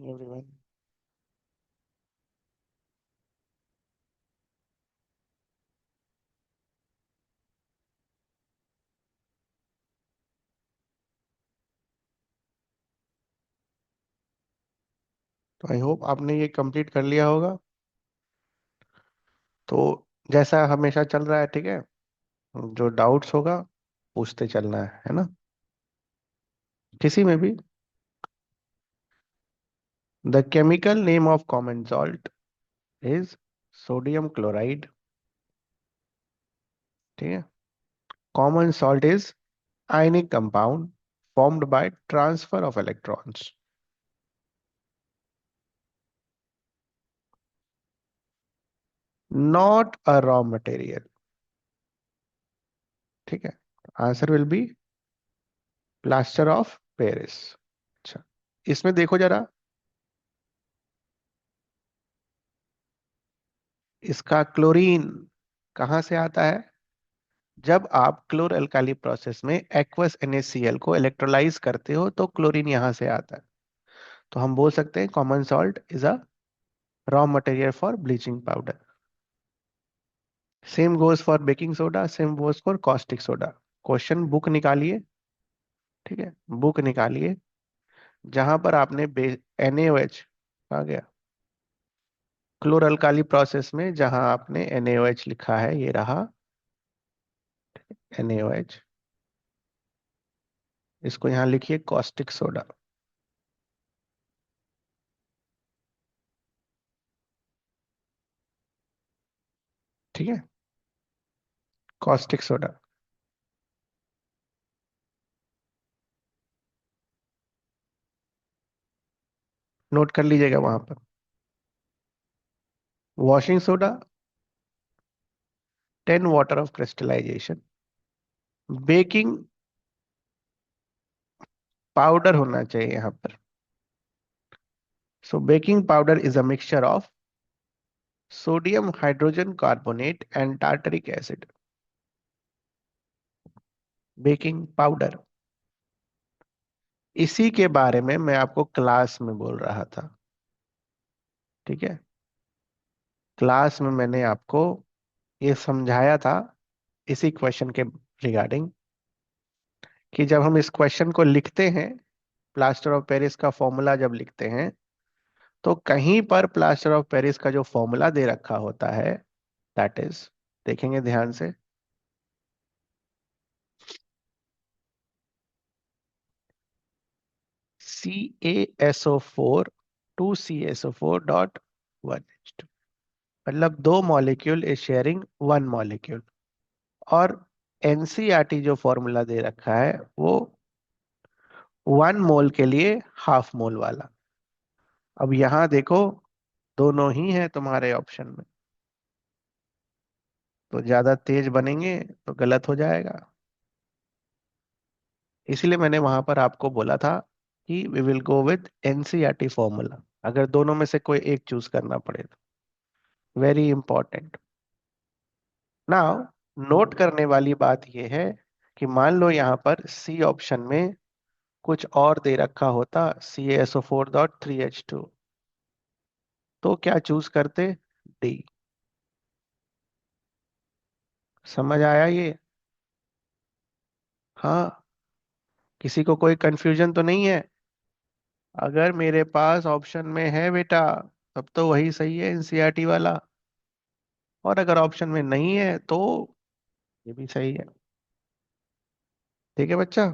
Morning everyone. तो I hope आपने ये कंप्लीट कर लिया होगा। तो जैसा हमेशा चल रहा है, ठीक है। जो डाउट्स होगा पूछते चलना है ना। किसी में भी। The chemical name of common salt is sodium chloride. ठीक है। Common salt is ionic compound formed by transfer of electrons, not a raw material। ठीक है। Answer will be plaster of Paris. अच्छा, इसमें देखो जरा। इसका क्लोरीन कहाँ से आता है? जब आप क्लोर अल्काली प्रोसेस में एक्वस NaCl को इलेक्ट्रोलाइज करते हो तो क्लोरीन यहां से आता है। तो हम बोल सकते हैं common salt is a raw material for bleaching powder. Same goes for baking soda, same goes for caustic soda. Question book निकालिए। ठीक है, बुक निकालिए। जहां पर आपने NaOH आ गया, क्लोर अल्काली प्रोसेस में जहां आपने NaOH लिखा है, ये रहा NaOH। इसको यहां लिखिए कॉस्टिक सोडा। ठीक है, कॉस्टिक सोडा। नोट कर लीजिएगा वहां पर। Washing soda 10 water of crystallisation. Baking powder होना चाहिए यहां पर। So baking powder is a mixture of sodium hydrogen carbonate and tartaric acid. Baking powder, इसी के बारे में मैं आपको क्लास में बोल रहा था। ठीक है, क्लास में मैंने आपको ये समझाया था इसी क्वेश्चन के रिगार्डिंग, कि जब हम इस क्वेश्चन को लिखते हैं, प्लास्टर ऑफ पेरिस का फॉर्मूला जब लिखते हैं, तो कहीं पर प्लास्टर ऑफ पेरिस का जो फॉर्मूला दे रखा होता है, दैट इज, देखेंगे ध्यान से, CaSO4 2CaSO4.1H2। मतलब दो molecule is sharing one molecule. और एनसीईआरटी जो फॉर्मूला दे रखा है वो 1 मोल के लिए हाफ मोल वाला। अब यहां देखो, दोनों ही है तुम्हारे ऑप्शन में, तो ज्यादा तेज बनेंगे तो गलत हो जाएगा। इसीलिए मैंने वहां पर आपको बोला था कि we will go with NCERT formula, अगर दोनों में से कोई एक चूज करना पड़े तो। Very important. नाउ, नोट करने वाली बात यह है कि मान लो यहाँ पर सी ऑप्शन में कुछ और दे रखा होता, CaSO4.3H2, तो क्या चूज करते? डी। समझ आया ये? हाँ, किसी को कोई कंफ्यूजन तो नहीं है? अगर मेरे पास ऑप्शन में है बेटा, तब तो वही सही है, एनसीईआरटी वाला। और अगर ऑप्शन में नहीं है तो ये भी सही है। ठीक है बच्चा,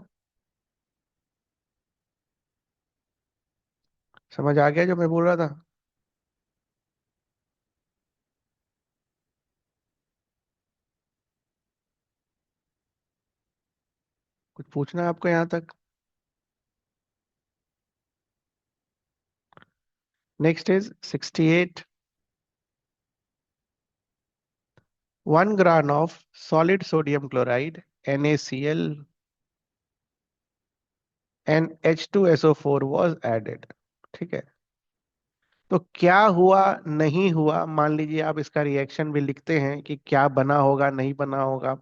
समझ आ गया जो मैं बोल रहा था? कुछ पूछना है आपको यहाँ तक? Next is 68। 1 gram of solid sodium chloride NaCl and H2SO4 was added। ठीक है, तो क्या हुआ नहीं हुआ, मान लीजिए आप इसका रिएक्शन भी लिखते हैं कि क्या बना होगा नहीं बना होगा,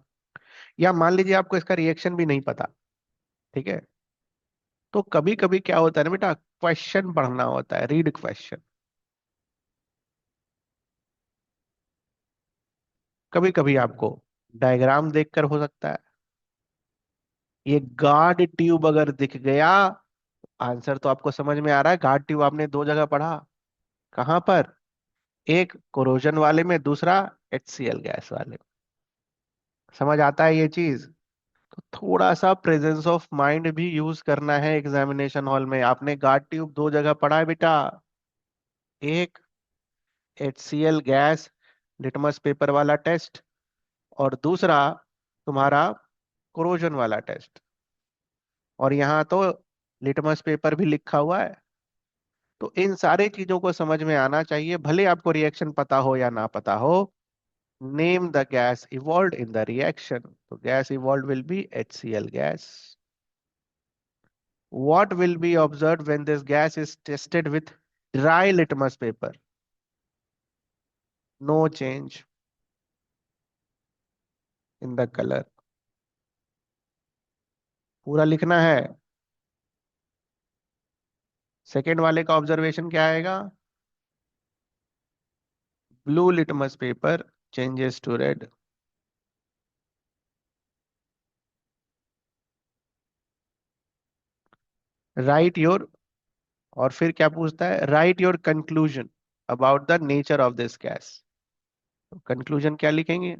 या मान लीजिए आपको इसका रिएक्शन भी नहीं पता। ठीक है, तो कभी कभी क्या होता है ना बेटा, क्वेश्चन पढ़ना होता है, रीड क्वेश्चन। कभी कभी आपको डायग्राम देखकर हो सकता है। ये गार्ड ट्यूब अगर दिख गया, आंसर तो आपको समझ में आ रहा है। गार्ड ट्यूब आपने दो जगह पढ़ा, कहां पर? एक कोरोजन वाले में, दूसरा HCl गैस वाले में। समझ आता है ये चीज? तो थोड़ा सा प्रेजेंस ऑफ माइंड भी यूज करना है एग्जामिनेशन हॉल में। आपने गार्ड ट्यूब दो जगह पढ़ा है बेटा। एक HCl गैस लिटमस पेपर वाला टेस्ट, और दूसरा तुम्हारा कोरोजन वाला टेस्ट। और यहाँ तो लिटमस पेपर भी लिखा हुआ है। तो इन सारे चीजों को समझ में आना चाहिए, भले आपको रिएक्शन पता हो या ना पता हो। Name the gas evolve in the reaction, तो gas evolve will be HCl gas. What will be observed when this gas is tested with dry litmus paper? No change in the color. पूरा लिखना है। Second वाले का observation क्या आएगा? Blue litmus paper changes to red. Write your, और फिर क्या पूछता है? Write your conclusion about the nature of this gas. Conclusion क्या लिखेंगे?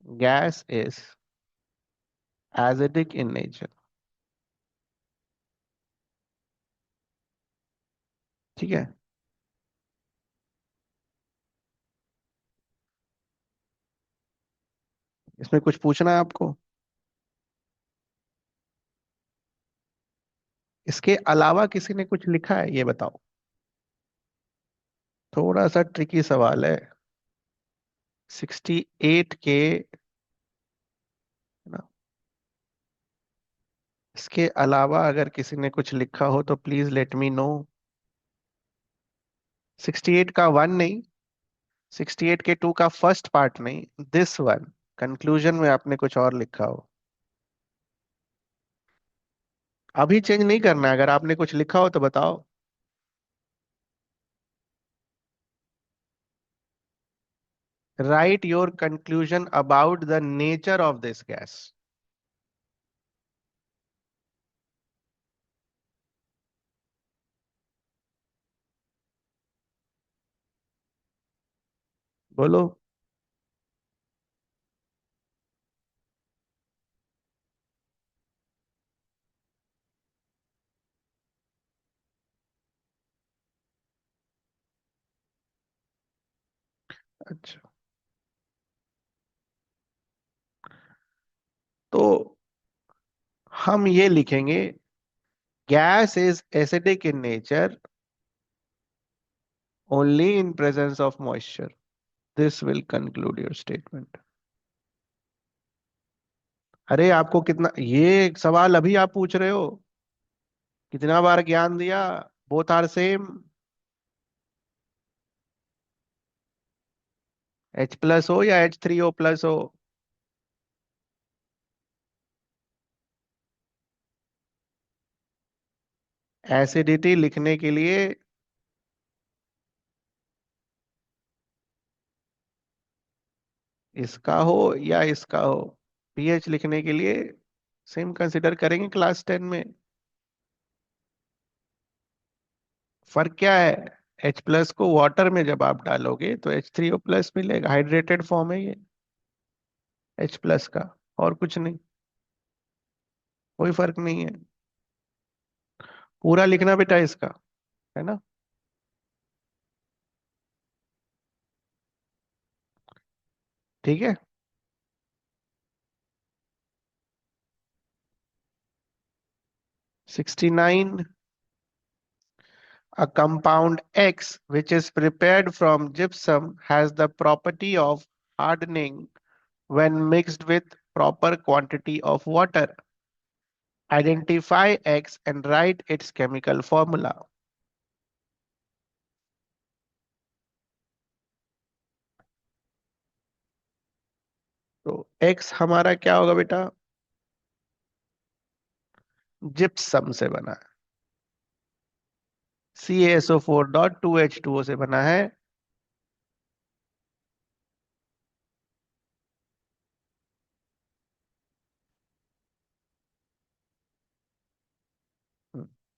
Gas is acidic in nature. ठीक है। इसमें कुछ पूछना है आपको? इसके अलावा किसी ने कुछ लिखा है, ये बताओ। थोड़ा सा ट्रिकी सवाल है। 68 के, है ना? इसके अलावा अगर किसी ने कुछ लिखा हो तो प्लीज लेट मी नो। 68 का वन नहीं, 68 के टू का फर्स्ट पार्ट नहीं, दिस वन, कंक्लूजन में आपने कुछ और लिखा हो। अभी चेंज नहीं करना है, अगर आपने कुछ लिखा हो तो बताओ। Right your conclusion about the nature of this gas. बोलो। अच्छा, तो हम ये लिखेंगे, gas is acidic in nature only in presence of moisture. This will conclude your statement. अरे आपको कितना, ये सवाल अभी आप पूछ रहे हो? कितना बार ज्ञान दिया? Both are same. H+ हो या H3O+ हो। एसिडिटी लिखने के लिए इसका हो या इसका हो, pH लिखने के लिए सेम कंसिडर करेंगे क्लास 10 में। फर्क क्या है? H+ को वाटर में जब आप डालोगे तो H3O+ मिलेगा, हाइड्रेटेड फॉर्म है ये H+ का, और कुछ नहीं। कोई फर्क नहीं है। पूरा लिखना बेटा इसका, है ना? ठीक है। 69, a compound X which is prepared from gypsum has the property of hardening when mixed with proper quantity of water. Identify X and write its chemical formula. तो X हमारा क्या होगा बेटा? जिप्सम से बना है। CaSO4.2H2O से बना है।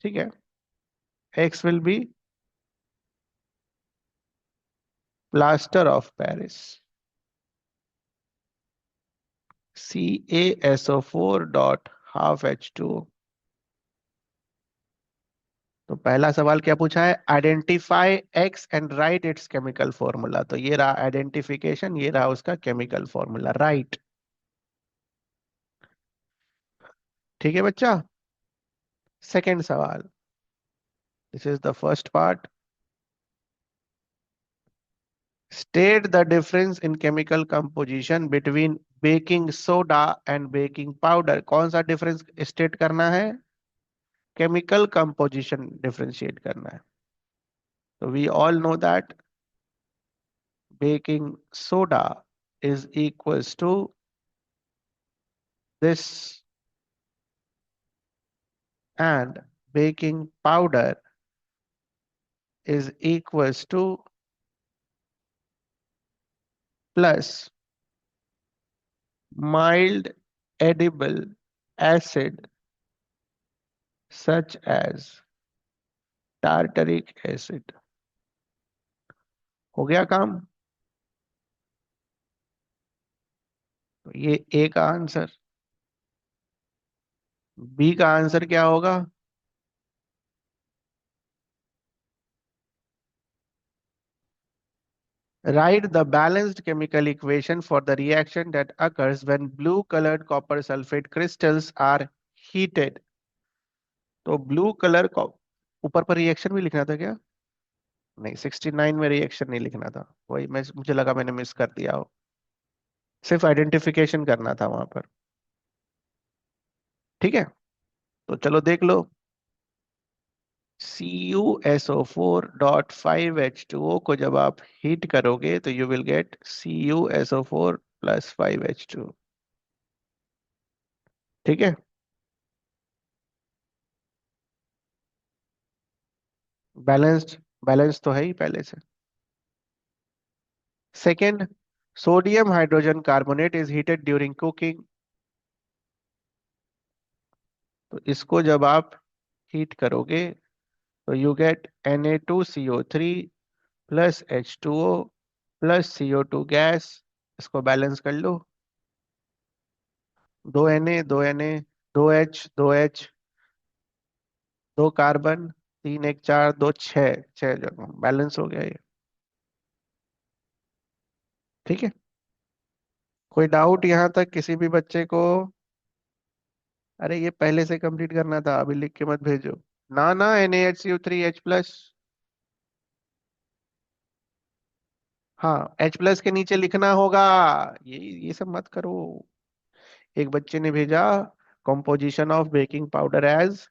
ठीक है। X will be plaster of Paris. CaSO4.12H2O। तो पहला सवाल क्या पूछा है? Identify x and right it's chemical formula. तो ये रहा आइडेंटिफिकेशन, ये रहा उसका केमिकल फॉर्मूला, राइट। ठीक है बच्चा। सेकेंड सवाल, this is the first part. State the difference in chemical composition between baking soda and baking powder. कौन सा डिफरेंस स्टेट करना है? केमिकल कंपोजिशन डिफरेंशिएट करना है। तो we all know that baking soda is equals to this, and baking powder is equals to plus mild edible acid such as tartaric acid। हो गया काम? तो ये ए का आंसर। बी का आंसर क्या होगा? Write the balanced chemical equation for the reaction that occurs when blue colored copper sulfate crystals are heated। तो ब्लू कलर को ऊपर पर रिएक्शन भी लिखना था क्या? नहीं, 69 में रिएक्शन नहीं लिखना था, वही मैं, मुझे लगा मैंने मिस कर दिया हो। सिर्फ आइडेंटिफिकेशन करना था वहां पर। ठीक है, तो चलो देख लो। CuSO4.5H2O को जब आप हीट करोगे तो you will get CuSO4 + 5H2। ठीक है। बैलेंस्ड, बैलेंस तो है ही पहले से। Second, sodium hydrogen carbonate is heated during cooking. तो इसको जब आप हीट करोगे तो you get Na2CO3 + H2O + CO2 gas. इसको बैलेंस कर लो। 2Na, 2Na, 2H, 2H, 2 carbon, 3 1 4, 2 6, 6 जगह बैलेंस हो गया ये। ठीक है। कोई डाउट यहाँ तक किसी भी बच्चे को? अरे ये पहले से कंप्लीट करना था, अभी लिख के मत भेजो। ना ना, NaHCO3H+। हाँ, H+ के नीचे लिखना होगा। ये सब मत करो। एक बच्चे ने भेजा composition of baking powder as.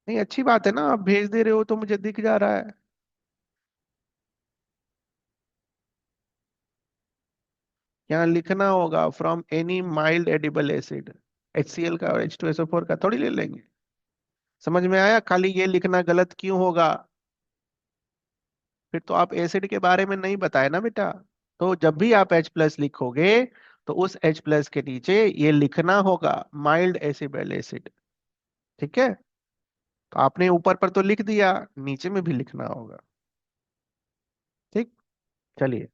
नहीं, अच्छी बात है ना, आप भेज दे रहे हो तो मुझे दिख जा रहा है। यहाँ लिखना होगा from any mild edible acid. HCl का और H2SO4 का थोड़ी ले लेंगे। समझ में आया? खाली ये लिखना गलत क्यों होगा? फिर तो आप एसिड के बारे में नहीं बताए ना बेटा। तो जब भी आप H+ लिखोगे तो उस H+ के नीचे ये लिखना होगा माइल्ड एसिबल एसिड। ठीक है। तो आपने ऊपर पर तो लिख दिया, नीचे में भी लिखना होगा। ठीक। चलिए,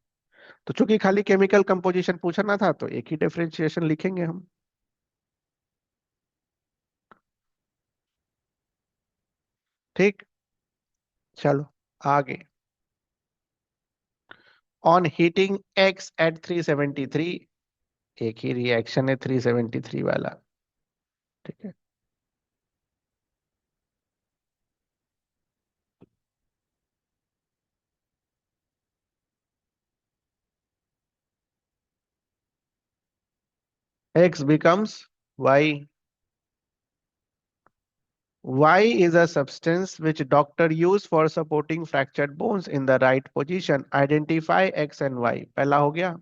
तो चूंकि खाली केमिकल कंपोजिशन पूछना था तो एक ही डिफरेंशिएशन लिखेंगे हम। ठीक। चलो आगे। On heating X at 373। एक ही रिएक्शन है 373 वाला। ठीक है। X becomes Y. Y is a substance which doctor use for supporting fractured bones in the right position. Identify X and Y। पहला हो गया।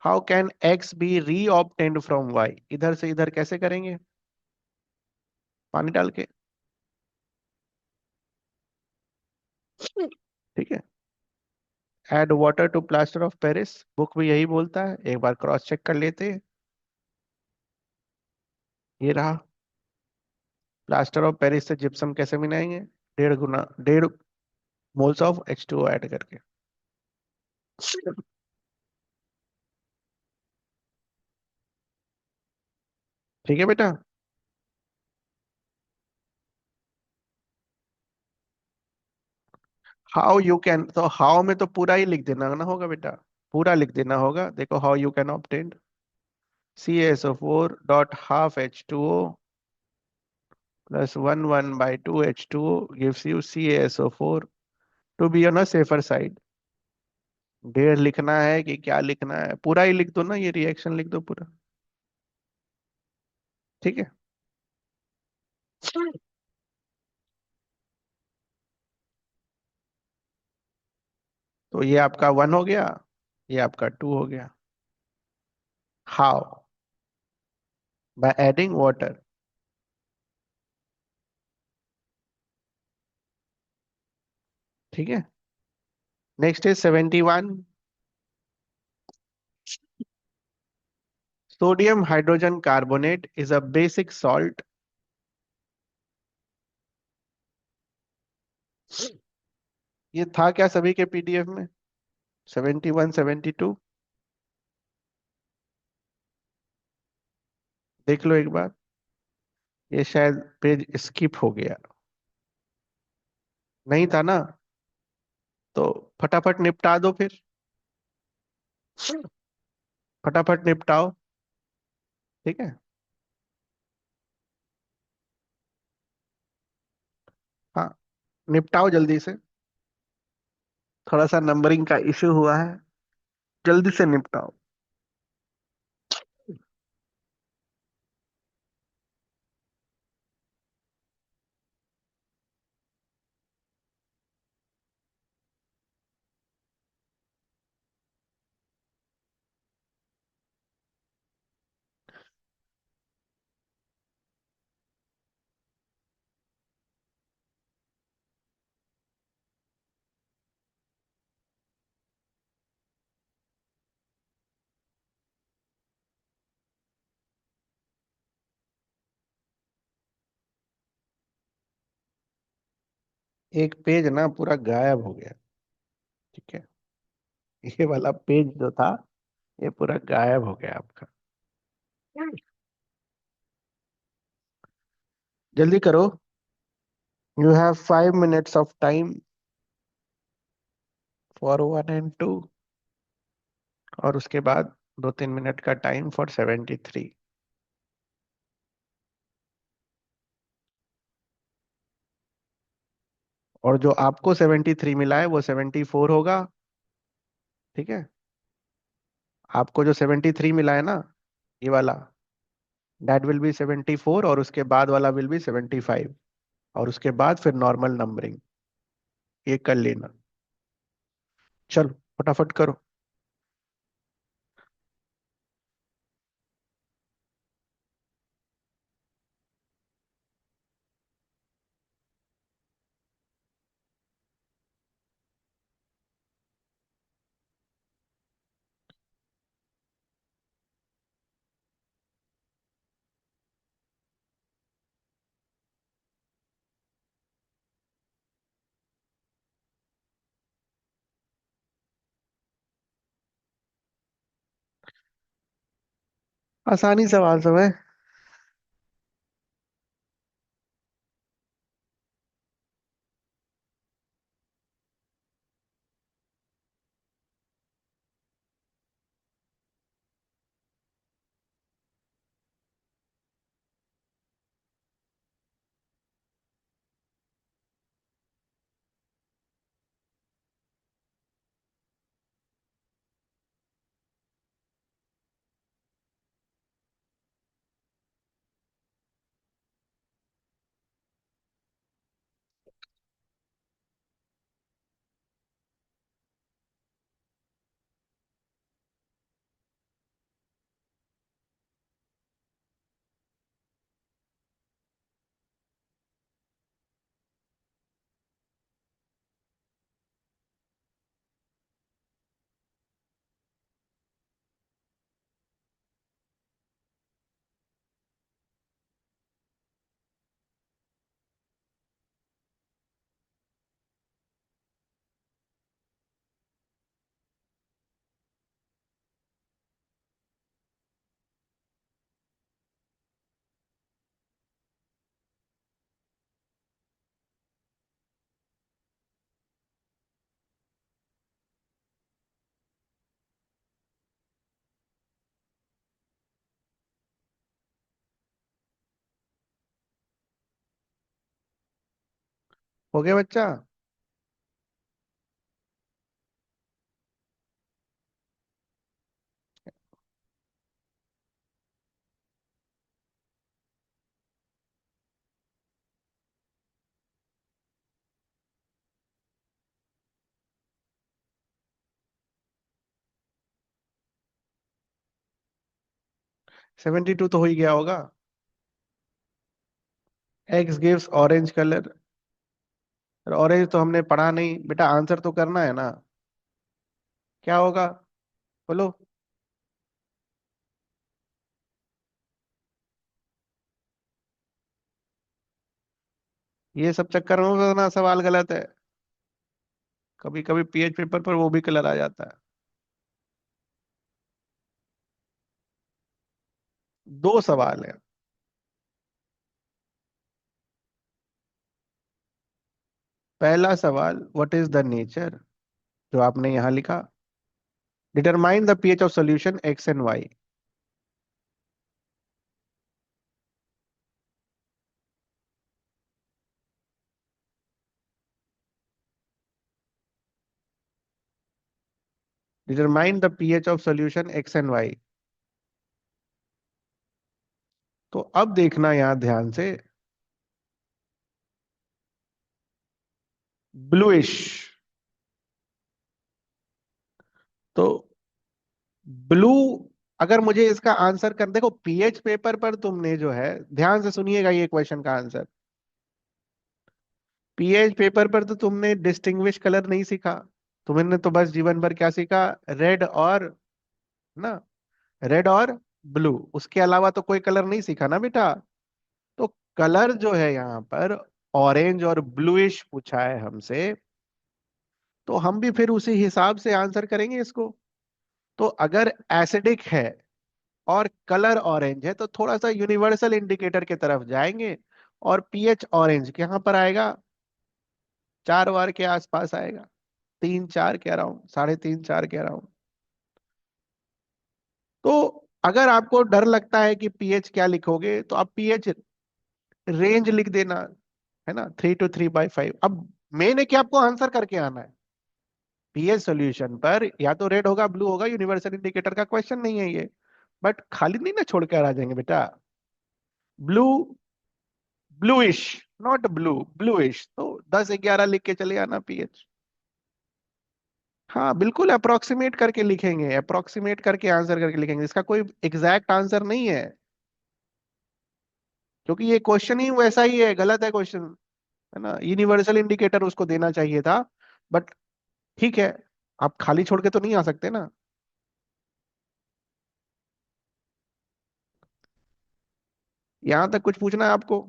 How can X be reobtained from Y? इधर से इधर कैसे करेंगे? पानी डाल के। ठीक है। Add water to plaster of Paris, book भी यही बोलता है, एक बार क्रॉस चेक कर लेते हैं। ये रहा। प्लास्टर ऑफ पेरिस से जिप्सम कैसे मिलाएंगे? 1.5 गुना, 1.5 मोल्स ऑफ H2O ऐड करके। ठीक है बेटा। हाउ यू कैन, तो हाउ में तो पूरा ही लिख देना ना होगा बेटा। पूरा लिख देना होगा। देखो, how you can obtain CaSO4 dot half H2O plus 1 1/2 H2O gives you CaSO4 to be on a safer side. 1.5 लिखना है कि क्या लिखना है? पूरा ही लिख दो ना, ये रिएक्शन लिख दो पूरा। ठीक है। तो ये आपका 1 हो गया, ये आपका 2 हो गया। हाउ? By adding water. ठीक है। Next is 71। Sodium hydrogen carbonate is a basic salt. ये था क्या सभी के पीडीएफ में? 71 72। देख लो एक बार। ये शायद पेज स्किप हो गया। नहीं था ना? तो फटाफट निपटा दो फिर। फटाफट निपटाओ। ठीक है। हाँ, निपटाओ जल्दी से। थोड़ा सा नंबरिंग का इश्यू हुआ है, जल्दी से निपटाओ। एक पेज ना पूरा गायब हो गया। ठीक है। ये वाला पेज जो था, ये पूरा गायब हो गया आपका। जल्दी करो। You have 5 minutes of time for 1 and 2, और उसके बाद 2 3 मिनट का टाइम फॉर 73। और जो आपको 73 मिला है वो 74 होगा। ठीक है। आपको जो 73 मिला है ना, ये वाला, दैट विल बी 74, और उसके बाद वाला विल बी 75, और उसके बाद फिर नॉर्मल नंबरिंग। ये कर लेना। चलो फटाफट करो। आसानी सवाल सब है। हो गया बच्चा? 72 तो हो ही गया होगा। X gives orange colour. Orange तो हमने पढ़ा नहीं बेटा, आंसर तो करना है ना। क्या होगा? बोलो। ये सब चक्कर में ना सवाल गलत है। कभी कभी पीएच पेपर पर वो भी कलर आ जाता है। दो सवाल है। पहला सवाल, व्हाट इज द नेचर, जो आपने यहां लिखा। Determine the pH of solution X and Y. Determine the pH of solution X and Y. तो अब देखना यहां ध्यान से। ब्लूइश। तो ब्लू, अगर मुझे इसका आंसर कर, देखो पीएच पेपर पर तुमने जो है, ध्यान से सुनिएगा ये क्वेश्चन का आंसर। पीएच पेपर पर तो तुमने डिस्टिंग्विश कलर नहीं सीखा। तुमने तो बस जीवन भर क्या सीखा? रेड और, ना, रेड और ब्लू। उसके अलावा तो कोई कलर नहीं सीखा ना बेटा। तो कलर जो है यहाँ पर ऑरेंज और ब्लूइश पूछा है हमसे, तो हम भी फिर उसी हिसाब से आंसर करेंगे इसको। तो अगर एसिडिक है और कलर ऑरेंज है तो थोड़ा सा यूनिवर्सल इंडिकेटर की तरफ जाएंगे, और पीएच ऑरेंज कहाँ पर आएगा? 4 बार के आसपास आएगा। 3 4 के अराउंड, 3.5 4 के अराउंड। तो अगर आपको डर लगता है कि पीएच क्या लिखोगे, तो आप पीएच रेंज लिख देना, है ना, 3 to 3/5। अब मेन है कि आपको आंसर करके आना है। पीएच सॉल्यूशन पर या तो रेड होगा ब्लू होगा, यूनिवर्सल इंडिकेटर का क्वेश्चन नहीं है ये। बट खाली नहीं ना छोड़ कर आ जाएंगे बेटा। Blue, bluish, not blue, bluish, तो 10 11 लिख के चले आना पीएच। हाँ बिल्कुल, अप्रोक्सीमेट करके लिखेंगे, अप्रोक्सीमेट करके आंसर करके लिखेंगे, इसका कोई एग्जैक्ट आंसर नहीं है। क्योंकि ये क्वेश्चन ही वैसा ही है, गलत है क्वेश्चन, है ना। यूनिवर्सल इंडिकेटर उसको देना चाहिए था। बट ठीक है, आप खाली छोड़ के तो नहीं आ सकते ना। यहां तक कुछ पूछना है आपको?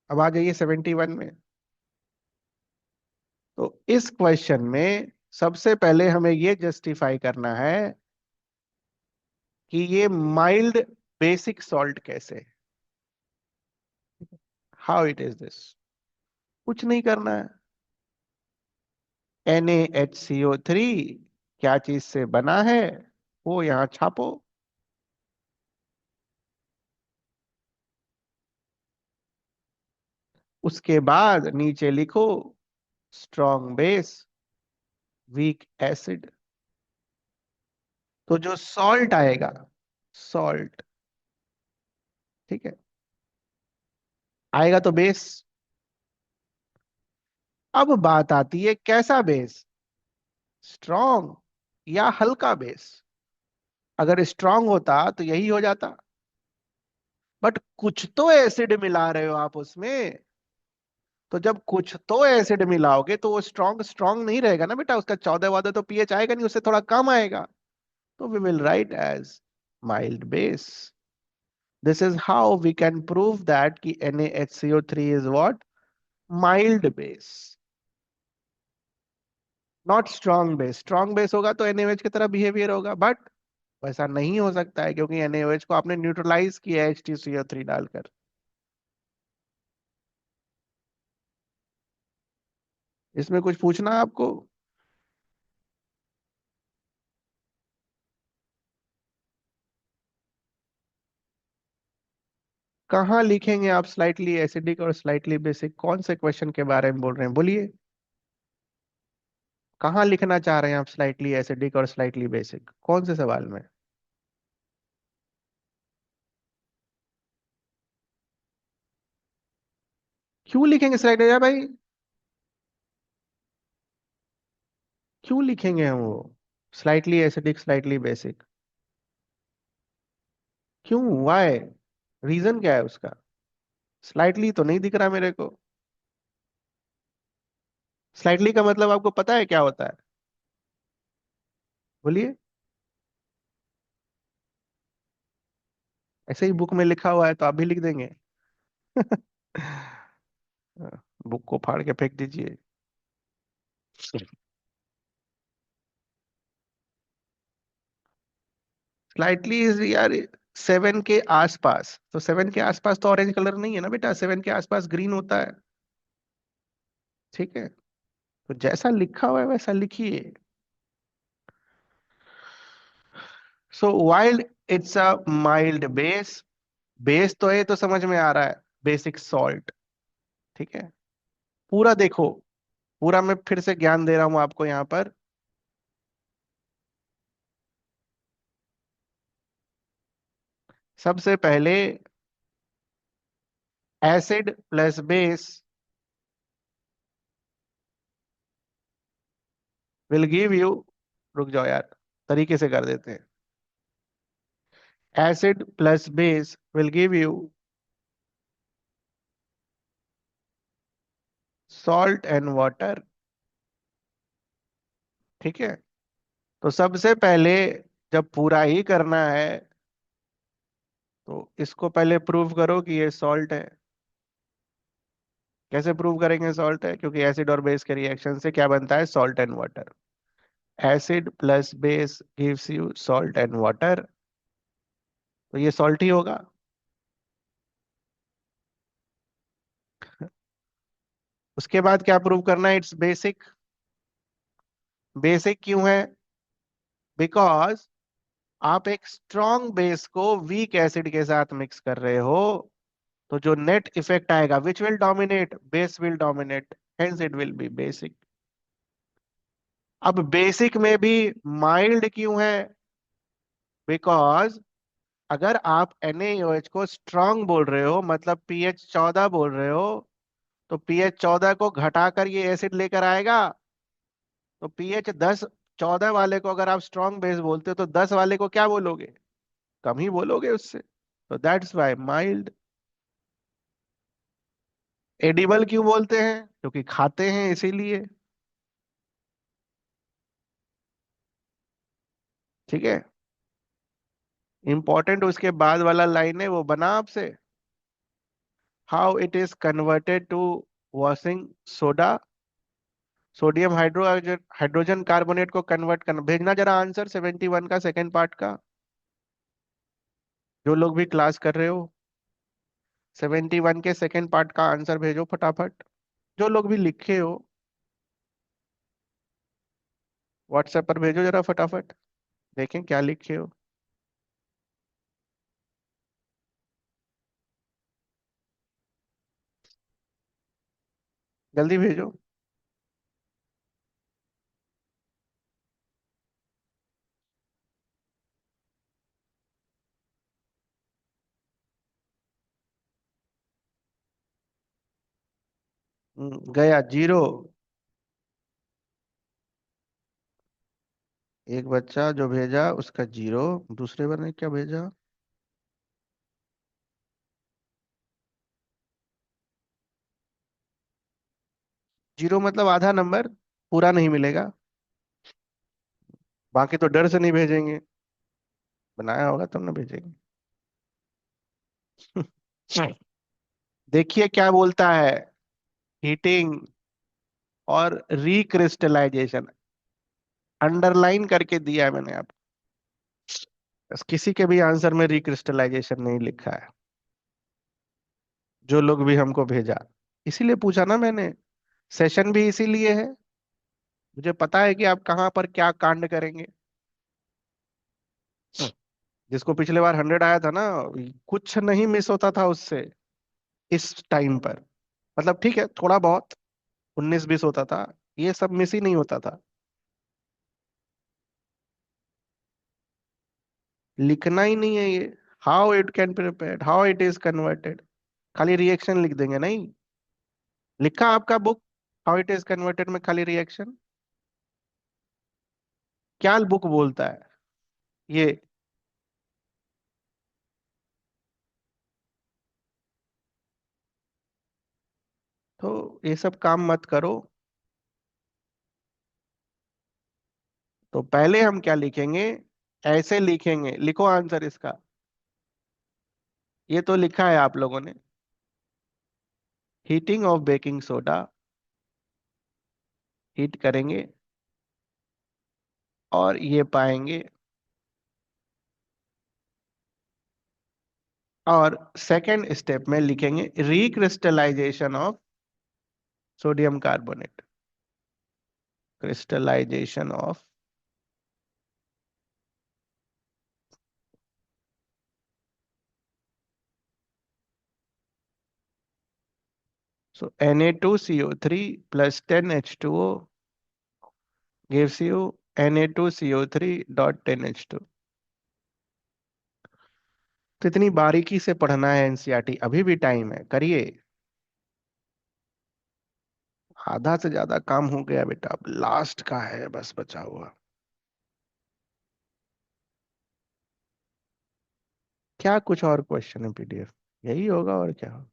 अब आ जाइए 71 में। तो इस क्वेश्चन में सबसे पहले हमें ये जस्टिफाई करना है कि ये माइल्ड बेसिक सॉल्ट कैसे है। How it is this. कुछ नहीं करना है। NaHCO3 क्या चीज से बना है, वो यहां छापो। उसके बाद नीचे लिखो स्ट्रॉन्ग बेस, वीक एसिड। तो जो सॉल्ट आएगा, सॉल्ट, ठीक है, आएगा तो बेस। अब बात आती है कैसा बेस, स्ट्रॉन्ग या हल्का बेस। अगर स्ट्रॉन्ग होता तो यही हो जाता। बट कुछ तो एसिड मिला रहे हो आप उसमें। तो जब कुछ तो एसिड मिलाओगे तो वो स्ट्रॉन्ग स्ट्रॉन्ग नहीं रहेगा ना बेटा, उसका 14 14 तो पीएच आएगा नहीं, उससे थोड़ा कम आएगा। तो we will write as mild base. This is how we can prove that कि NaHCO3 is what, mild base, not strong base. Strong base होगा तो NaOH की तरह बिहेवियर होगा, बट वैसा नहीं हो सकता है क्योंकि NaOH को आपने न्यूट्रलाइज किया है HTCO3 डालकर। इसमें कुछ पूछना है आपको? कहाँ लिखेंगे आप स्लाइटली एसिडिक और स्लाइटली बेसिक? कौन से क्वेश्चन के बारे में बोल रहे हैं, बोलिए। कहाँ लिखना चाह रहे हैं आप स्लाइटली एसिडिक और स्लाइटली बेसिक, कौन से सवाल में? क्यों लिखेंगे स्लाइटली भाई? क्यों लिखेंगे हम वो स्लाइटली एसिडिक स्लाइटली बेसिक? क्यों, वाई? रीजन क्या है उसका? स्लाइटली तो नहीं दिख रहा मेरे को। स्लाइटली का मतलब आपको पता है क्या होता है? बोलिए। ऐसे ही बुक में लिखा हुआ है तो आप भी लिख देंगे? बुक को फाड़ के फेंक दीजिए। स्लाइटली इज यार 7 के आसपास, तो 7 के आसपास तो ऑरेंज कलर नहीं है ना बेटा, 7 के आसपास ग्रीन होता है। ठीक है, तो जैसा लिखा हुआ है वैसा लिखिए। So while it's a mild base, base तो है तो समझ में आ रहा है, बेसिक सॉल्ट। ठीक है, पूरा देखो, पूरा मैं फिर से ज्ञान दे रहा हूं आपको यहाँ पर। सबसे पहले acid plus base will give you, रुक जाओ यार, तरीके से कर देते हैं। Acid plus base will give you salt and water. ठीक है, तो सबसे पहले जब पूरा ही करना है तो इसको पहले प्रूव करो कि ये सॉल्ट है। कैसे प्रूव करेंगे सॉल्ट है? क्योंकि एसिड और बेस के रिएक्शन से क्या बनता है, salt and water. Acid plus base gives you salt and water, तो ये सॉल्ट ही होगा। उसके बाद क्या प्रूव करना है, इट्स बेसिक। बेसिक क्यों है? बिकॉज आप एक स्ट्रॉन्ग बेस को वीक एसिड के साथ मिक्स कर रहे हो, तो जो नेट इफेक्ट आएगा, which will dominate, base will dominate, hence it will be basic. अब बेसिक में भी माइल्ड क्यों है? बिकॉज अगर आप NaOH को स्ट्रांग बोल रहे हो, मतलब pH 14 बोल रहे हो, तो pH 14 को घटाकर ये एसिड लेकर आएगा। तो pH 10 14 वाले को अगर आप स्ट्रांग बेस बोलते हो तो 10 वाले को क्या बोलोगे, कम ही बोलोगे उससे। तो दैट्स वाई माइल्ड। एडिबल क्यों बोलते हैं? क्योंकि खाते हैं इसीलिए। ठीक है, इंपॉर्टेंट उसके बाद वाला लाइन है, वो बना आपसे। How it is converted to washing soda, sodium hydrogen carbonate को कन्वर्ट करना। भेजना जरा आंसर 71 का सेकंड पार्ट का, जो लोग भी क्लास कर रहे हो। 71 के सेकंड पार्ट का आंसर भेजो फटाफट, जो लोग भी लिखे हो। व्हाट्सएप पर भेजो जरा फटाफट, देखें क्या लिखे हो। जल्दी भेजो। गया जीरो। एक बच्चा जो भेजा उसका जीरो, दूसरे बार ने क्या भेजा? जीरो मतलब आधा नंबर, पूरा नहीं मिलेगा। बाकी तो डर से नहीं भेजेंगे, बनाया होगा तब ना भेजेंगे। देखिए क्या बोलता है, हीटिंग और रिक्रिस्टलाइजेशन, अंडरलाइन करके दिया है मैंने आपको। बस किसी के भी आंसर में रिक्रिस्टलाइजेशन नहीं लिखा है, जो लोग भी हमको भेजा। इसीलिए पूछा ना मैंने, सेशन भी इसीलिए है, मुझे पता है कि आप कहाँ पर क्या कांड करेंगे। जिसको पिछले बार 100 आया था ना, कुछ नहीं मिस होता था उससे इस टाइम पर। मतलब ठीक है, थोड़ा बहुत 19-20 होता था, ये सब मिस ही नहीं होता था। लिखना ही नहीं है ये। How it can prepared, how it is converted, खाली रिएक्शन लिख देंगे नहीं। लिखा आपका book how it is converted में खाली रिएक्शन? क्या बुक बोलता है ये? तो ये सब काम मत करो। तो पहले हम क्या लिखेंगे? ऐसे लिखेंगे, लिखो आंसर इसका। ये तो लिखा है आप लोगों ने। Heating of baking soda, heat करेंगे और ये पाएंगे। और सेकंड स्टेप में लिखेंगे recrystallization of sodium carbonate, crystallization of. So Na2CO3 plus 10H2O gives you Na2CO3 dot 10H2। तो इतनी बारीकी से पढ़ना है एनसीईआरटी, अभी भी टाइम है, करिए। आधा से ज्यादा काम हो गया बेटा, अब लास्ट का है बस बचा हुआ। क्या कुछ और क्वेश्चन है पीडीएफ? यही होगा और क्या होगा?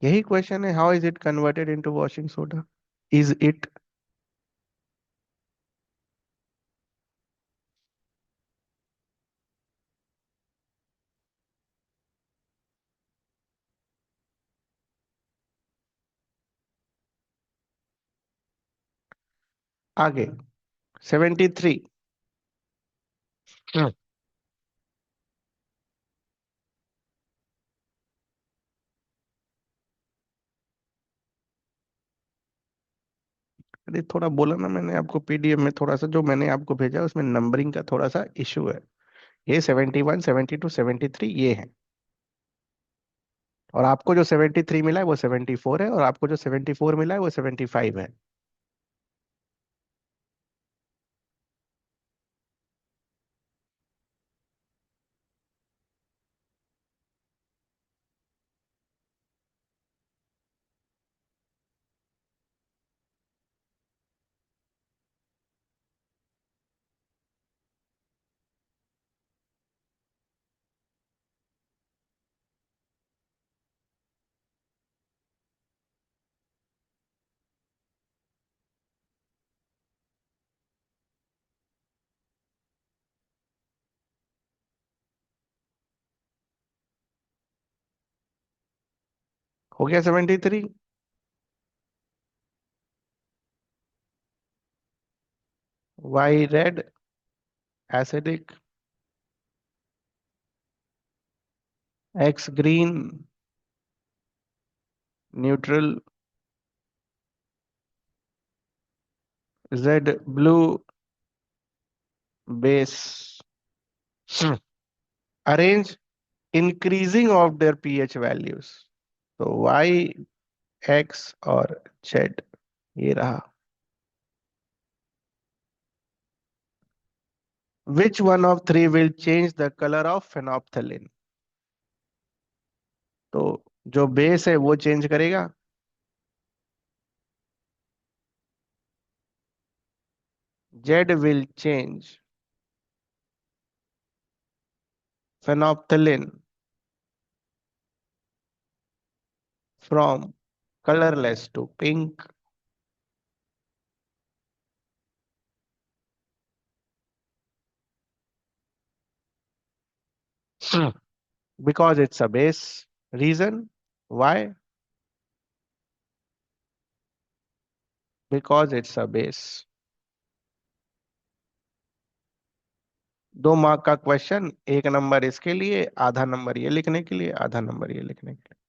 यही क्वेश्चन है, how is it converted into washing soda? Is it? आगे 73। हम्म, अरे थोड़ा बोला ना मैंने आपको, पीडीएफ में थोड़ा सा जो मैंने आपको भेजा उसमें नंबरिंग का थोड़ा सा इशू है। ये 71, 72, 73 ये है। और आपको जो 73 मिला है वो 74 है, और आपको जो 74 मिला है वो 75 है। हो गया 73। Y red, acidic, X green, neutral, Z blue, base. Arrange increasing of their pH values. तो वाई, एक्स और जेड ये रहा। Which one of three will change the colour of phenolphthalein? तो जो बेस है वो चेंज करेगा। Z will change phenolphthalein from colorless to pink because it's a base. Reason why? Because it's a base। 2 mark का question, 1 number इसके लिए, आधा number ये लिखने के लिए, आधा नंबर ये लिखने के लिए।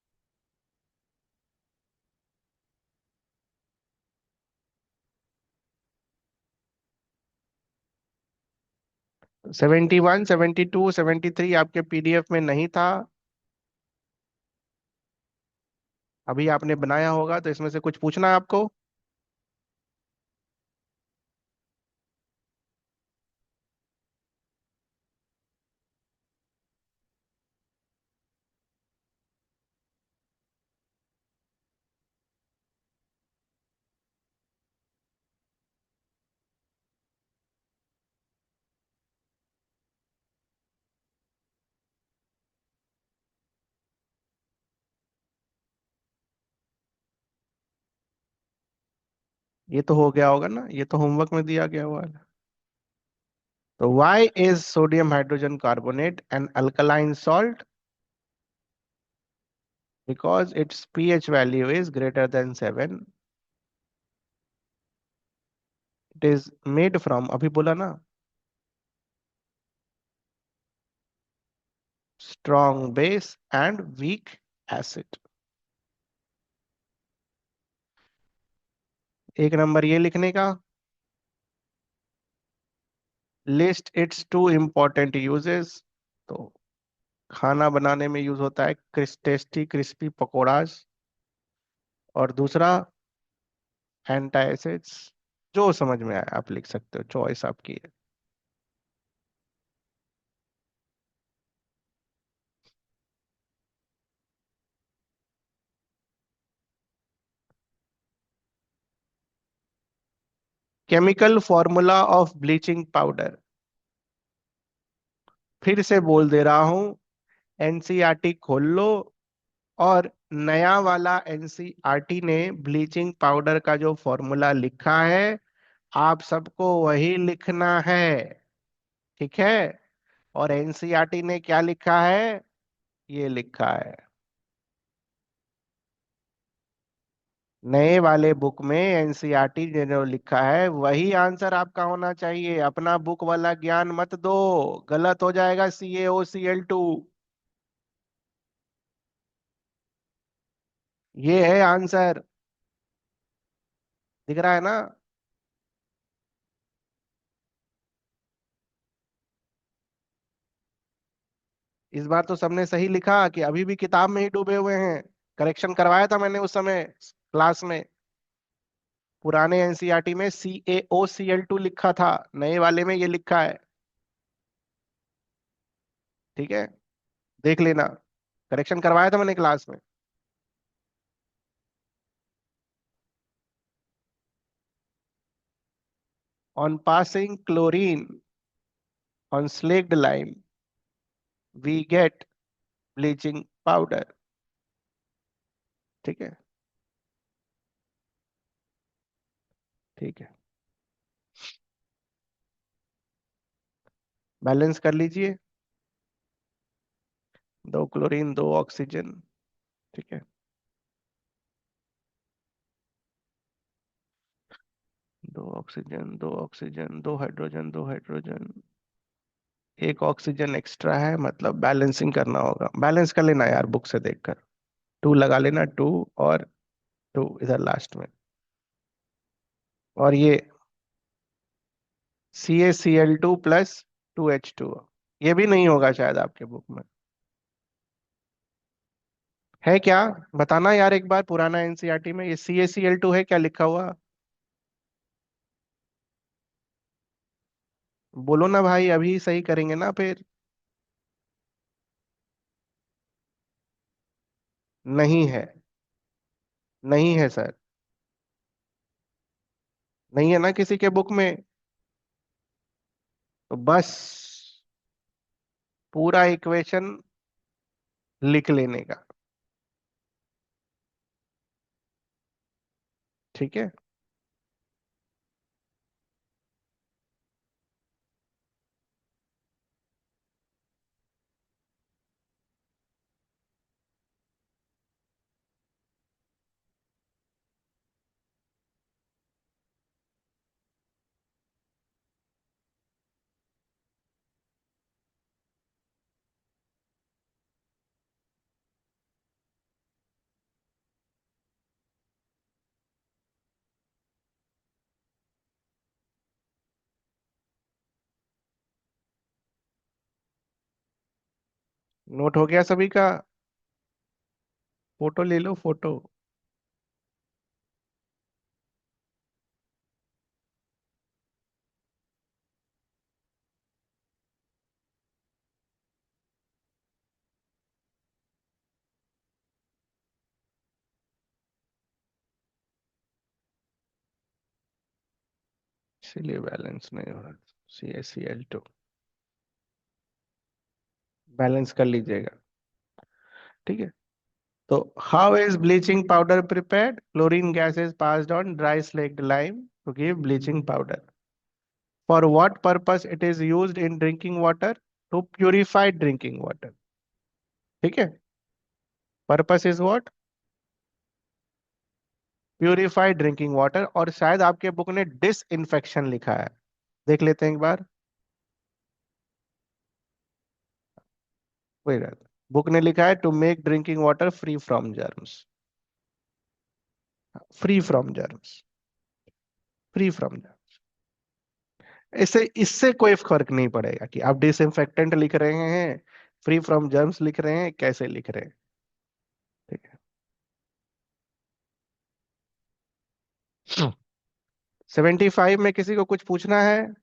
71, 72, 73 आपके पीडीएफ में नहीं था। अभी आपने बनाया होगा तो इसमें से कुछ पूछना है आपको। ये तो हो गया होगा ना, ये तो होमवर्क में दिया गया हुआ है। तो Y is sodium hydrogen carbonate an alkaline salt? Because its pH value is greater than 7। It is made from, अभी बोला ना, strong base and weak acid. एक नंबर ये लिखने का। List its two important uses. तो खाना बनाने में यूज होता है टेस्टी क्रिस्पी पकौड़ाज। और दूसरा एंटी एसिड्स। जो समझ में आए आप लिख सकते हो, चॉइस आपकी है। Chemical formula of bleaching powder. फिर से बोल दे रहा हूं, एनसीईआरटी खोल लो और नया वाला एनसीईआरटी ने ब्लीचिंग पाउडर का जो फॉर्मूला लिखा है, आप सबको वही लिखना है। ठीक है। और एनसीईआरटी ने क्या लिखा है? ये लिखा है। नए वाले बुक में एनसीईआरटी ने जो लिखा है वही आंसर आपका होना चाहिए। अपना बुक वाला ज्ञान मत दो, गलत हो जाएगा CaOCl2। ये है आंसर। दिख रहा है ना? इस बार तो सबने सही लिखा कि अभी भी किताब में ही डूबे हुए हैं। करेक्शन करवाया था मैंने उस समय क्लास में। पुराने एनसीईआरटी में CaOCl2 लिखा था, नए वाले में ये लिखा है। ठीक है, देख लेना। करेक्शन करवाया था मैंने क्लास में। On passing chlorine on slaked lime we get bleaching powder. ठीक है। ठीक है, बैलेंस कर लीजिए। दो क्लोरीन दो ऑक्सीजन। ठीक है। दो ऑक्सीजन दो ऑक्सीजन दो हाइड्रोजन दो हाइड्रोजन। एक ऑक्सीजन एक्स्ट्रा है, मतलब बैलेंसिंग करना होगा। बैलेंस कर लेना यार बुक से देखकर। टू लगा लेना, टू और टू इधर लास्ट में। और ये CaCl2 + 2H2। ये भी नहीं होगा शायद आपके बुक में। है क्या? बताना यार एक बार, पुराना एनसीईआरटी में ये CaCl2 है क्या लिखा हुआ? बोलो ना भाई, अभी सही करेंगे ना फिर। नहीं है। नहीं है सर। नहीं है ना किसी के बुक में? तो बस पूरा इक्वेशन लिख लेने का। ठीक है। नोट हो गया सभी का? फोटो ले लो, फोटो। इसीलिए बैलेंस नहीं हो रहा। CaCl2 बैलेंस कर लीजिएगा। ठीक है। तो how is bleaching powder prepared? Chlorine gas is passed on dry slaked lime to give bleaching powder. For what purpose it is used in drinking water? To purify drinking water. ठीक है। Purpose is what? Purify drinking water. और शायद आपके book ने dish infection लिखा है, देख लेते हैं एक बार। वही रहता, बुक ने लिखा है to make drinking water free from germs. Free from germs, free from. इससे इससे कोई फर्क नहीं पड़ेगा कि आप डिसइंफेक्टेंट लिख रहे हैं, फ्री फ्रॉम जर्म्स लिख रहे हैं, कैसे लिख रहे हैं। ठीक है। 75 में किसी को कुछ पूछना है?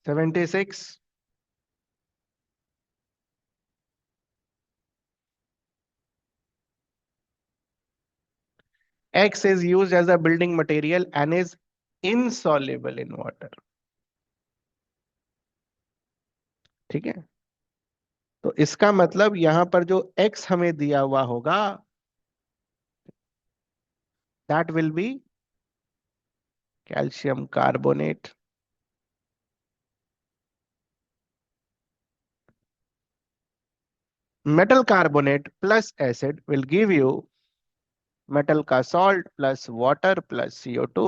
76। X is used as a building material and is insoluble in water। ठीक है। तो इसका मतलब यहां पर जो X हमें दिया हुआ होगा, that will be calcium carbonate. Metal carbonate plus acid will give you metal का salt plus water plus CO2।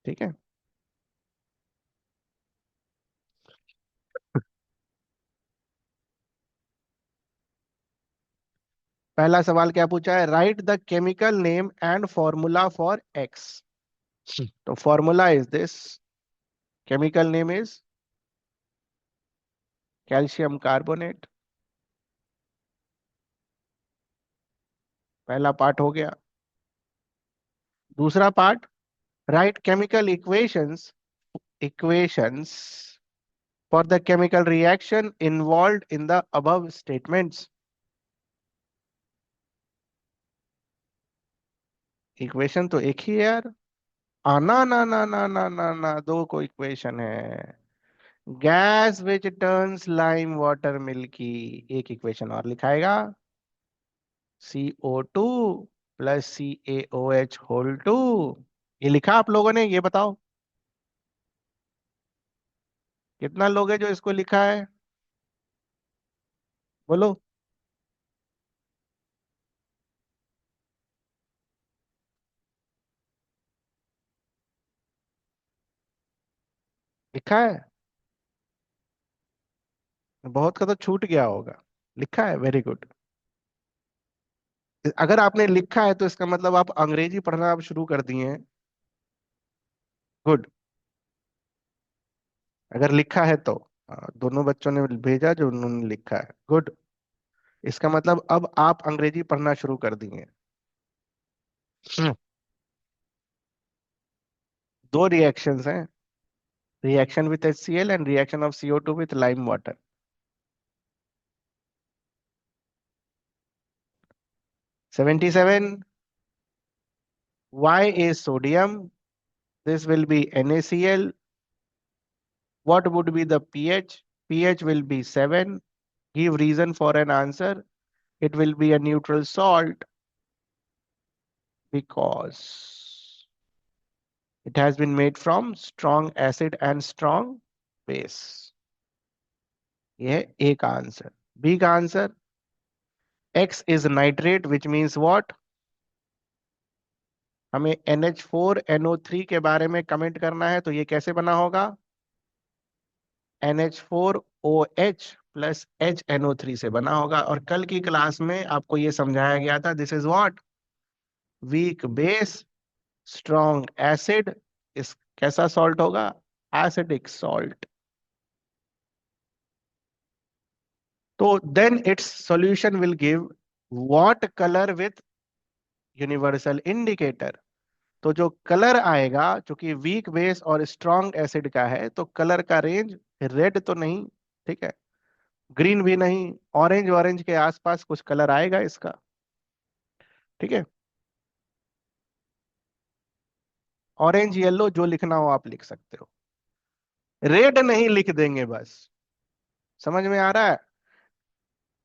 ठीक है। पहला सवाल क्या पूछा है? Write the chemical name and formula for X. तो formula is this, chemical name is calcium carbonate. पहला पार्ट हो गया। दूसरा part, write chemical equations, equations for the chemical reaction involve in the above statements. Equation तो एक ही है यार। ना ना ना ना ना ना ना, दो को इक्वेशन है। Gas which turns lime water milky, एक इक्वेशन और लिखाएगा, CO2 प्लस CaOH होल 2। ये लिखा आप लोगों ने? ये बताओ कितना लोग हैं जो इसको लिखा है? बोलो। लिखा है? बहुत का तो छूट गया होगा। लिखा है, वेरी गुड। अगर आपने लिखा है तो इसका मतलब आप अंग्रेजी पढ़ना आप शुरू कर दिए हैं। गुड। अगर लिखा है तो दोनों बच्चों ने भेजा जो उन्होंने लिखा है, गुड। इसका मतलब अब आप अंग्रेजी पढ़ना शुरू कर दिए हैं। हम्म, दो रिएक्शंस हैं, reaction with HCl and reaction of CO2 with lime water. 77, Y is sodium, this will be NaCl. What would be the pH? pH will be 7. Give reason for an answer. It will be a neutral salt because it has been made from strong acid and strong base. ये A का answer. B का answer, X is nitrate which means what? हमें NH4NO3 के बारे में comment करना है, तो ये कैसे बना होगा? NH4OH+HNO3 से बना होगा। और कल की क्लास में आपको ये समझाया गया था, this is what, weak base strong acid. इस कैसा सॉल्ट होगा? Acidic salt. तो then its solution will give what colour with universal indicator. तो जो कलर आएगा, चूंकि वीक बेस और स्ट्रॉन्ग एसिड का है, तो कलर का रेंज रेड तो नहीं, ठीक है, ग्रीन भी नहीं, ऑरेंज ऑरेंज के आसपास कुछ कलर आएगा इसका। ठीक है, ऑरेंज येलो जो लिखना हो आप लिख सकते हो, रेड नहीं लिख देंगे बस। समझ में आ रहा है?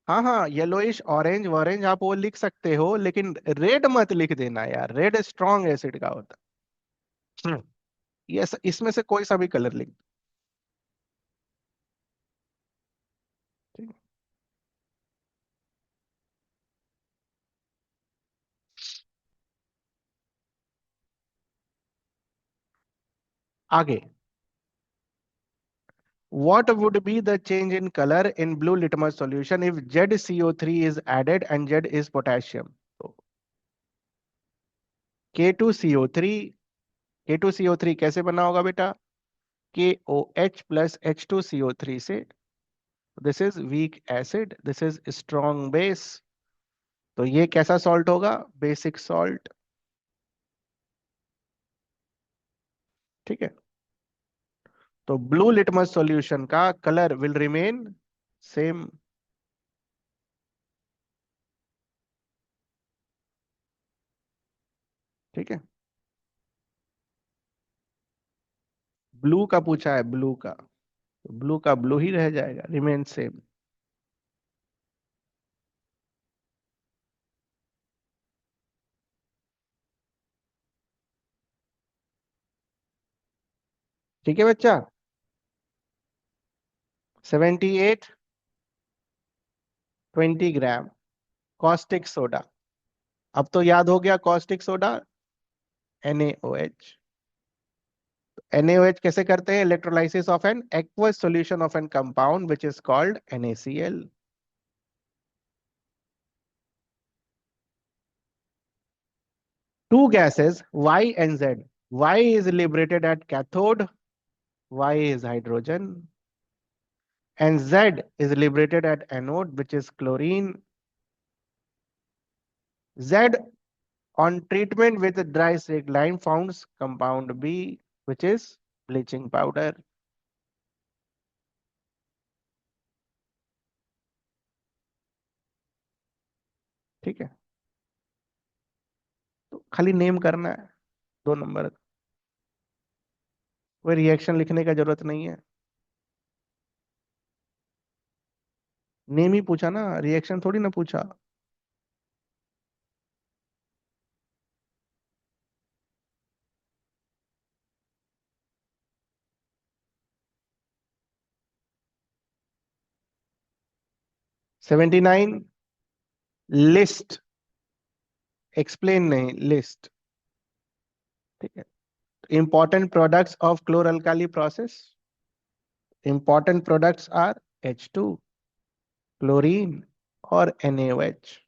हाँ हाँ, येलोइश ऑरेंज ऑरेंज आप वो लिख सकते हो, लेकिन रेड मत लिख देना यार, रेड स्ट्रॉन्ग एसिड का होता है। ये इसमें से कोई सा भी कलर लिख दो, ठीक है? आगे, what would be the change in color in blue litmus solution if ZCO3 is added and Z is potassium? तो K2CO3, K2CO3 कैसे बना होगा बेटा? KOH+H2CO3 से। This is weak acid, this is strong base. तो ये कैसा सॉल्ट होगा? Basic salt. ठीक है, तो ब्लू लिटमस सॉल्यूशन का कलर विल रिमेन सेम। ठीक है, ब्लू का पूछा है, ब्लू का, तो ब्लू का ब्लू ही रह जाएगा, रिमेन सेम। ठीक है बच्चा, 78 20 ग्राम कॉस्टिक सोडा। अब तो याद हो गया कॉस्टिक सोडा, NaOH। NaOH कैसे करते हैं? Electrolysis of an aqueous solution of an compound which is called NaCl। Two gases Y and Z. Y is liberated at cathode, Y is hydrogen, and Z is liberated at anode, which is chlorine. Z on treatment with dry stick lime founds compound B, which is bleaching powder. ठीक है, तो खाली name करना है, 2 number. कोई reaction लिखने का जरूरत नहीं है, नेम ही पूछा ना, रिएक्शन थोड़ी ना पूछा। 79, लिस्ट, एक्सप्लेन नहीं, लिस्ट। ठीक है, important products of chloralkali process. Important products are H2, chlorine और NaOH।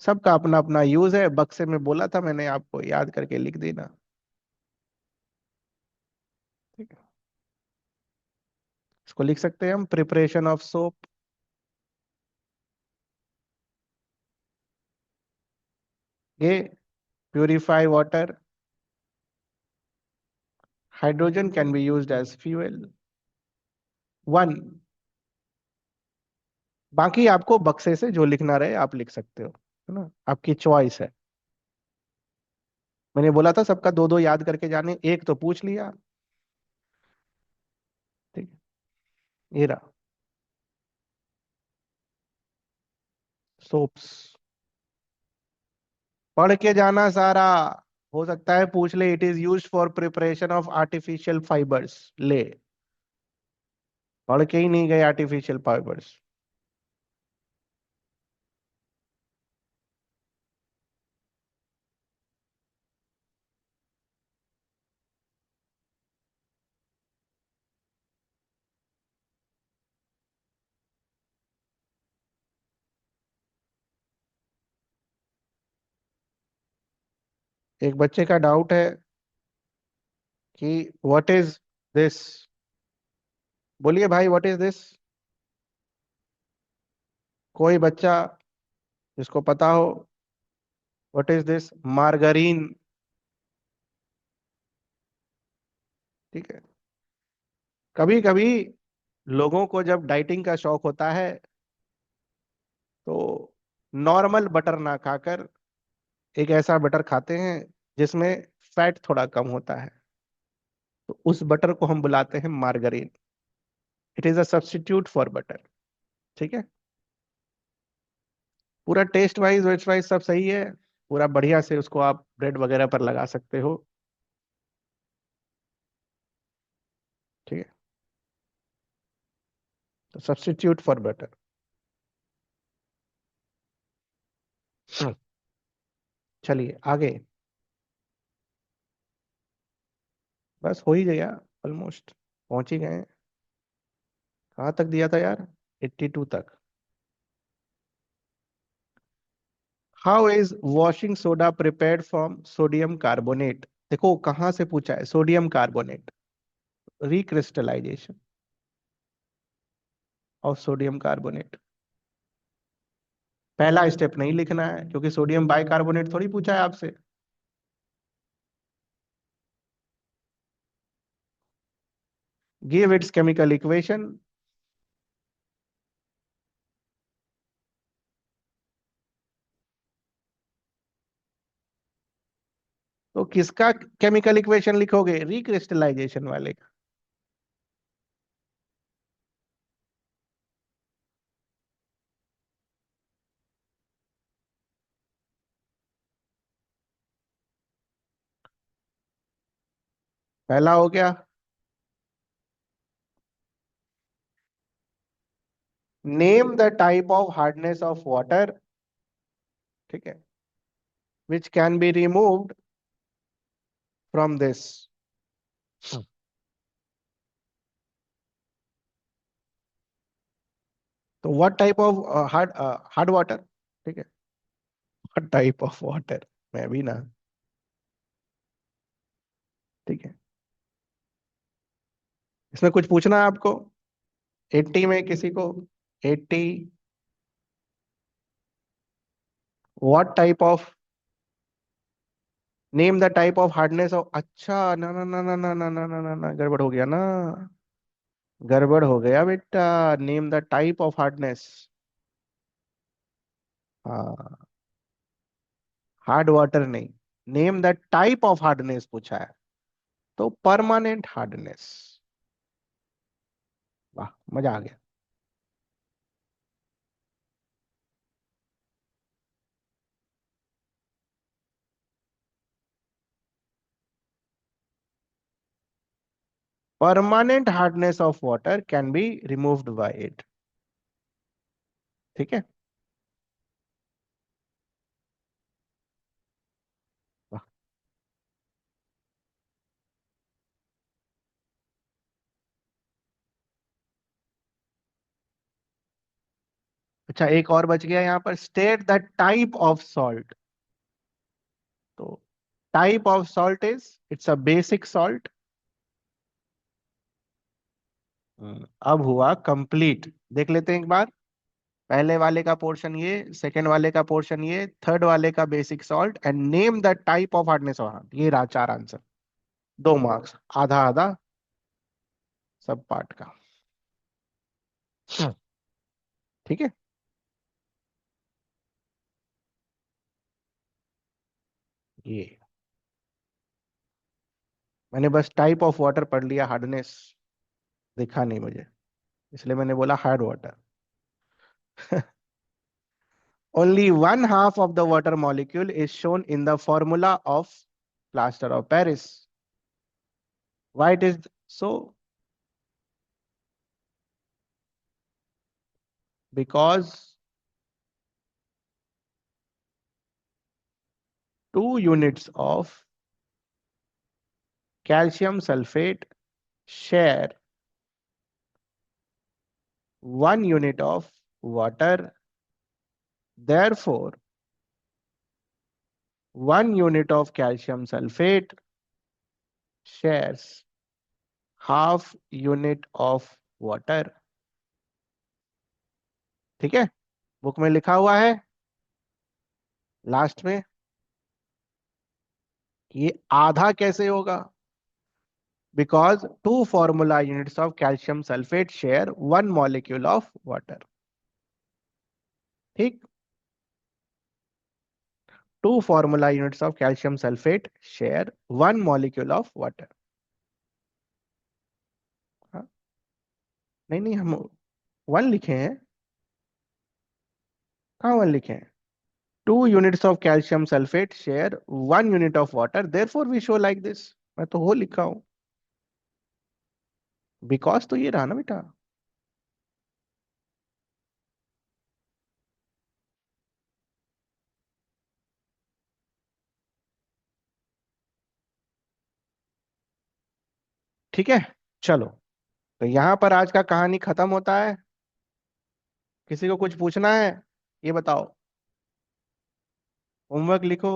सबका अपना अपना यूज है, बक्से में बोला था मैंने आपको, याद करके लिख देना। ठीक है, इसको लिख सकते हैं हम, प्रिपरेशन ऑफ सोप। ये purify water, hydrogen can be used as fuel. 1, बाकी आपको बक्से से जो लिखना रहे आप लिख सकते हो, है ना, आपकी चॉइस है। मैंने बोला था सबका दो दो याद करके जाने, एक तो पूछ लिया। ठीक है, ये रहा सोप्स। पढ़ के जाना सारा, हो सकता है पूछ ले, it is used for preparation of artificial fibres. ले, पढ़ के ही नहीं गए आर्टिफिशियल फाइबर्स। एक बच्चे का डाउट है कि व्हाट इज दिस। बोलिए भाई, व्हाट इज दिस। कोई बच्चा जिसको पता हो, व्हाट इज दिस। मार्गरीन। ठीक है। कभी कभी लोगों को जब डाइटिंग का शौक होता है तो नॉर्मल बटर ना खाकर एक ऐसा बटर खाते हैं जिसमें फैट थोड़ा कम होता है, तो उस बटर को हम बुलाते हैं margarine. It is a substitute for butter. ठीक है। पूरा टेस्ट वाइज वेस्ट वाइज सब सही है। पूरा बढ़िया से उसको आप ब्रेड वगैरह पर लगा सकते हो। ठीक है। तो सब्स्टिट्यूट फॉर बटर। चलिए आगे। बस हो ही गया। ऑलमोस्ट पहुंच ही गए हैं। कहाँ तक दिया था यार? 82 तक। How is washing soda prepared from sodium carbonate? देखो कहाँ से पूछा है, sodium carbonate. Recrystallisation of sodium carbonate. पहला स्टेप नहीं लिखना है क्योंकि सोडियम बाइकार्बोनेट थोड़ी पूछा है आपसे। Give its chemical equation. तो किसका केमिकल इक्वेशन लिखोगे? रिक्रिस्टलाइजेशन वाले का। पहला हो गया। Name the type of hardness of water. ठीक है। Which can be removed from this. तो what type of hard hard water. ठीक है। What type of water. मैं भी ना। ठीक है। इसमें कुछ पूछना है आपको? 80 में किसी को? 80। What type of. Name the type of hardness of. अच्छा, ना ना ना ना ना ना ना ना ना ना, गड़बड़ हो गया ना। गड़बड़ हो गया बेटा। Name the type of hardness. हाँ। हार्ड वाटर नहीं। Name the type of hardness पूछा है। तो परमानेंट हार्डनेस। वाह, मजा आ गया। Permanent hardness of water can be removed by it. ठीक है। वाह। अच्छा, एक और बच गया यहाँ पर। State the type of salt. तो type of salt is, it's a basic salt. अब हुआ कंप्लीट। देख लेते हैं एक बार। पहले वाले का पोर्शन ये, सेकंड वाले का पोर्शन ये, थर्ड वाले का basic salt, and name the type of hardness of. ये रहा चार आंसर। 2 मार्क्स, आधा आधा सब पार्ट का। ठीक है। ये मैंने बस टाइप ऑफ वाटर पढ़ लिया, हार्डनेस दिखा नहीं मुझे, इसलिए मैंने बोला hard water. Only one half of the water molecule is shown in the formula of plaster of Paris. Why it is so? Because 2 units of calcium sulfate share 1 unit of water. Therefore, 1 unit of calcium sulfate shares half unit of water। ठीक है, book में लिखा हुआ है last में। ये आधा कैसे होगा? Because two formula units of calcium sulphate share 1 molecule of water. ठीक, two formula units of calcium sulphate share 1 molecule of water. नहीं नहीं, हम 1 लिखे हैं। कहाँ 1 लिखे हैं? 2 units of calcium sulfate share 1 unit of water, therefore we show like this। मैं तो हो लिखा हूं। बिकॉज तो ये रहा ना बेटा। ठीक है, चलो। तो यहां पर आज का कहानी खत्म होता है। किसी को कुछ पूछना है? ये बताओ। होमवर्क लिखो।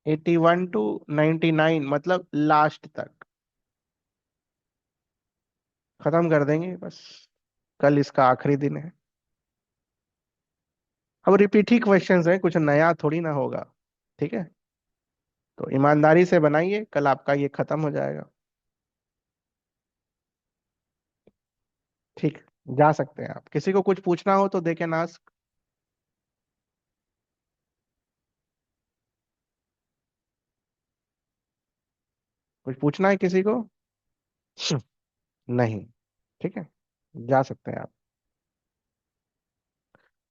81 to 99 मतलब लास्ट तक खत्म कर देंगे बस। कल इसका आखिरी दिन है। अब रिपीट ही क्वेश्चंस हैं, कुछ नया थोड़ी ना होगा। ठीक है, तो ईमानदारी से बनाइए, कल आपका ये खत्म हो जाएगा। ठीक, जा सकते हैं आप। किसी को कुछ पूछना हो तो देखे ना। कुछ पूछना है किसी को? नहीं? ठीक है, जा सकते हैं आप।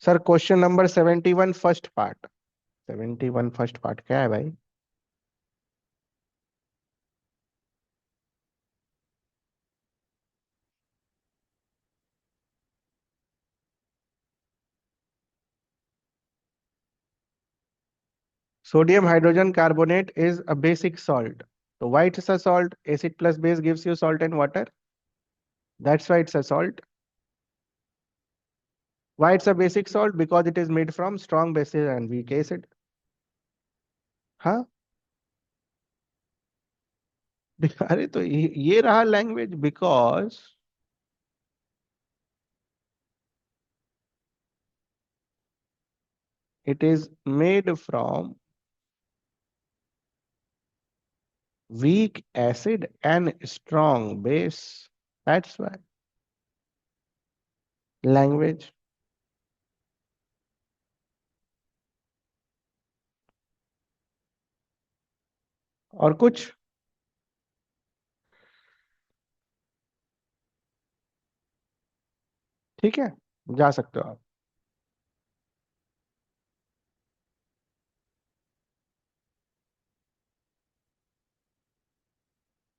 Sir question number 71 first part. 71 first part क्या है भाई? Sodium hydrogen carbonate is a basic salt. तो why it's a salt? Acid plus base gives you salt and water. That's why it's a salt. Why it's a basic salt? Because it is made from strong bases and weak acid। हाँ। अरे तो ये रहा language. Because it is made from weak acid and strong base। That's why language। और कुछ? ठीक है, जा सकते हो आप।